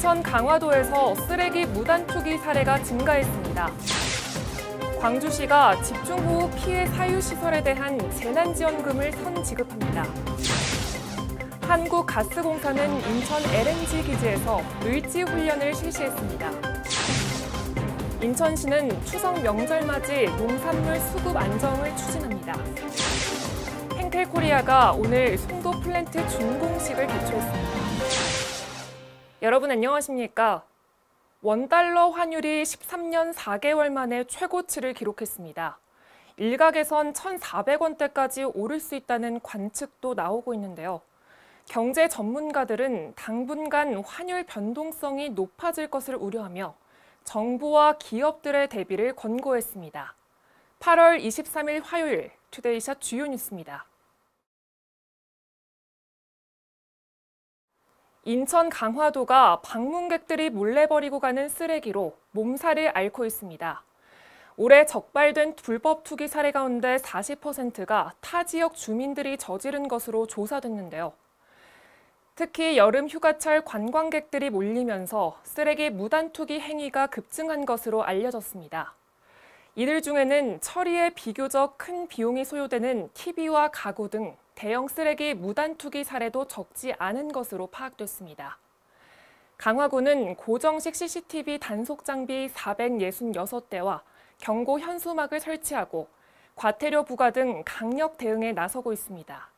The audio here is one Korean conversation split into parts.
인천 강화도에서 쓰레기 무단 투기 사례가 증가했습니다. 광주시가 집중호우 피해 사유시설에 대한 재난지원금을 선지급합니다. 한국가스공사는 인천 LNG 기지에서 을지훈련을 실시했습니다. 인천시는 추석 명절 맞이 농산물 수급 안정을 추진합니다. henkel코리아가 오늘 송도 플랜트 준공식을 개최했습니다. 여러분 안녕하십니까? 원달러 환율이 13년 4개월 만에 최고치를 기록했습니다. 일각에선 1,400원대까지 오를 수 있다는 관측도 나오고 있는데요. 경제 전문가들은 당분간 환율 변동성이 높아질 것을 우려하며 정부와 기업들의 대비를 권고했습니다. 8월 23일 화요일 투데이샷 주요 뉴스입니다. 인천 강화도가 방문객들이 몰래 버리고 가는 쓰레기로 몸살을 앓고 있습니다. 올해 적발된 불법 투기 사례 가운데 40%가 타 지역 주민들이 저지른 것으로 조사됐는데요. 특히 여름 휴가철 관광객들이 몰리면서 쓰레기 무단 투기 행위가 급증한 것으로 알려졌습니다. 이들 중에는 처리에 비교적 큰 비용이 소요되는 TV와 가구 등 대형 쓰레기 무단 투기 사례도 적지 않은 것으로 파악됐습니다. 강화구는 고정식 CCTV 단속 장비 466대와 경고 현수막을 설치하고 과태료 부과 등 강력 대응에 나서고 있습니다.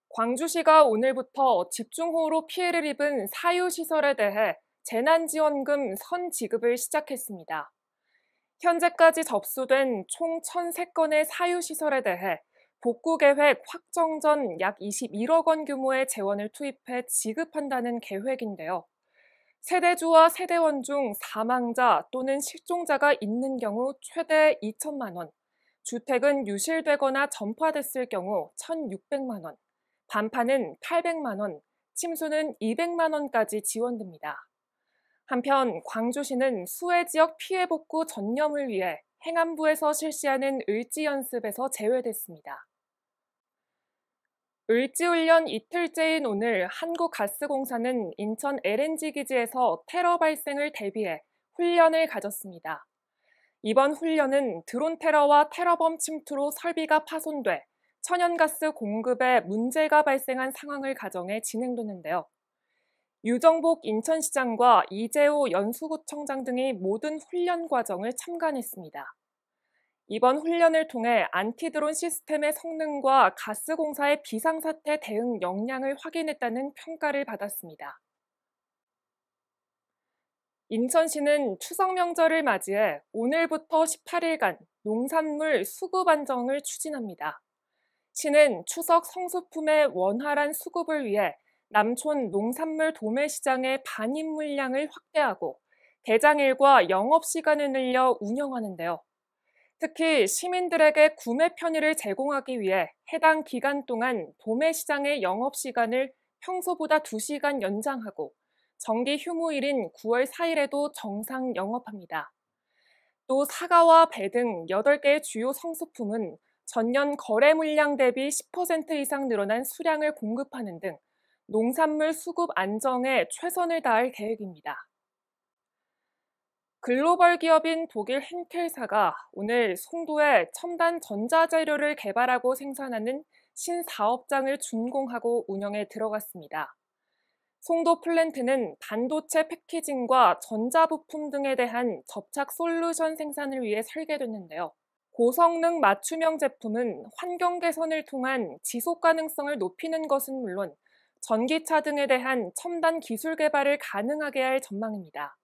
광주시가 오늘부터 집중호우로 피해를 입은 사유시설에 대해 재난지원금 선지급을 시작했습니다. 현재까지 접수된 총 1,003건의 사유시설에 대해 복구계획 확정 전 약 21억 원 규모의 재원을 투입해 지급한다는 계획인데요. 세대주와 세대원 중 사망자 또는 실종자가 있는 경우 최대 2천만 원, 주택은 유실되거나 전파됐을 경우 1,600만 원, 반파는 800만 원, 침수는 200만 원까지 지원됩니다. 한편 광주시는 수해 지역 피해 복구 전념을 위해 행안부에서 실시하는 을지연습에서 제외됐습니다. 을지훈련 이틀째인 오늘 한국가스공사는 인천 LNG 기지에서 테러 발생을 대비해 훈련을 가졌습니다. 이번 훈련은 드론 테러와 테러범 침투로 설비가 파손돼 천연가스 공급에 문제가 발생한 상황을 가정해 진행됐는데요. 유정복 인천시장과 이재호 연수구청장 등이 모든 훈련 과정을 참관했습니다. 이번 훈련을 통해 안티드론 시스템의 성능과 가스공사의 비상사태 대응 역량을 확인했다는 평가를 받았습니다. 인천시는 추석 명절을 맞이해 오늘부터 18일간 농산물 수급 안정을 추진합니다. 시는 추석 성수품의 원활한 수급을 위해 남촌 농산물 도매시장의 반입 물량을 확대하고 대장일과 영업시간을 늘려 운영하는데요. 특히 시민들에게 구매 편의를 제공하기 위해 해당 기간 동안 도매시장의 영업시간을 평소보다 2시간 연장하고 정기 휴무일인 9월 4일에도 정상 영업합니다. 또 사과와 배 등 8개의 주요 성수품은 전년 거래 물량 대비 10% 이상 늘어난 수량을 공급하는 등 농산물 수급 안정에 최선을 다할 계획입니다. 글로벌 기업인 독일 henkel사가 오늘 송도에 첨단 전자재료를 개발하고 생산하는 신사업장을 준공하고 운영에 들어갔습니다. 송도 플랜트는 반도체 패키징과 전자부품 등에 대한 접착 솔루션 생산을 위해 설계됐는데요. 고성능 맞춤형 제품은 환경 개선을 통한 지속 가능성을 높이는 것은 물론 전기차 등에 대한 첨단 기술 개발을 가능하게 할 전망입니다.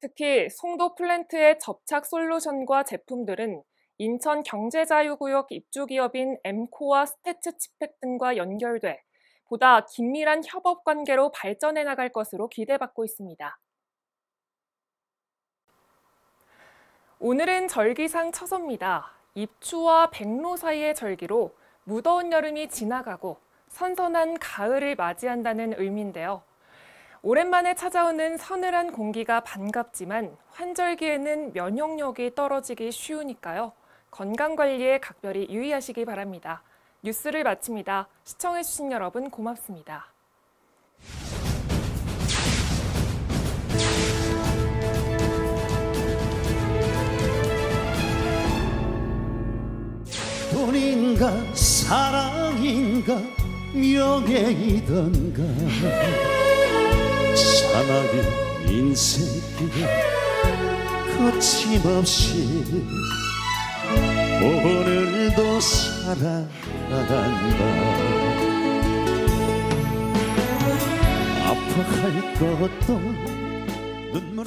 특히 송도 플랜트의 접착 솔루션과 제품들은 인천 경제자유구역 입주기업인 엠코와 스태츠치팩 등과 연결돼 보다 긴밀한 협업 관계로 발전해 나갈 것으로 기대받고 있습니다. 오늘은 절기상 처서입니다. 입추와 백로 사이의 절기로 무더운 여름이 지나가고 선선한 가을을 맞이한다는 의미인데요. 오랜만에 찾아오는 서늘한 공기가 반갑지만 환절기에는 면역력이 떨어지기 쉬우니까요. 건강관리에 각별히 유의하시기 바랍니다. 뉴스를 마칩니다. 시청해주신 여러분 고맙습니다. 돈인가 사랑인가 명예이던가 사나이 인생길에 거침없이 오늘도 살아간다. 아파할 것도 눈물